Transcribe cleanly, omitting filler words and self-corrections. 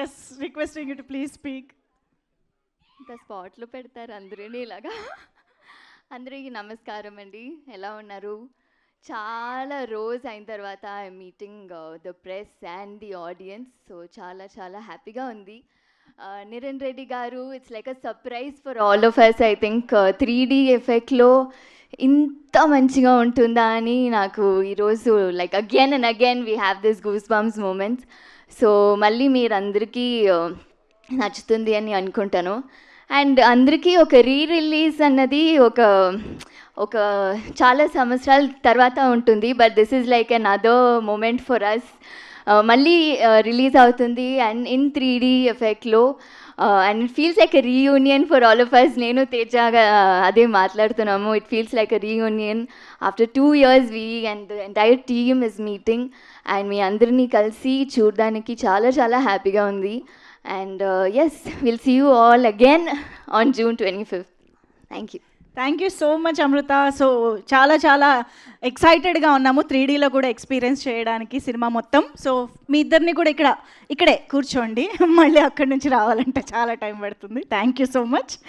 Yes, requesting you to please speak. ఇంకా స్పాట్లో పెడతారు అందరినీ ఇలాగా. అందరికీ నమస్కారం అండి, ఎలా ఉన్నారు? చాలా రోజు అయిన తర్వాత I meeting the press and the audience. So చాలా చాలా హ్యాపీగా ఉంది. Niran Reddy garu, it's like a surprise for all of us. I think 3D ఎఫెక్ట్లో ఇంత మంచిగా ఉంటుందా అని నాకు ఈరోజు like again and again we have this goose bumps moments. So మళ్ళీ మీరందరికీ నచ్చుతుంది అని అనుకుంటాను. అండ్ అందరికీ ఒక రిలీజ్ అన్నది ఒక చాలా సంవత్సరాల తర్వాత ఉంటుంది, but this is like another moment for us. మళ్ళీ రిలీజ్ అవుతుంది అండ్ ఇన్ 3D ఎఫెక్ట్లో, and it feels like a reunion for all of us. నేను తేజగా అదే మాట్లాడుతున్నాము. It feels like a reunion after 2 years. We and the entire team is meeting and మీ అందరినీ కలిసి చూడడానికి చాలా చాలా హ్యాపీగా ఉంది. And yes, we'll see you all again on June 25th. Thank you. Thank you so much Amrutha. So చాలా చాలా ఎక్సైటెడ్గా ఉన్నాము 3Dలో కూడా ఎక్స్పీరియన్స్ చేయడానికి సినిమా మొత్తం. సో మీ ఇద్దరిని కూడా ఇక్కడే కూర్చోండి, మళ్ళీ అక్కడి నుంచి రావాలంటే చాలా టైం పడుతుంది. Thank you so much.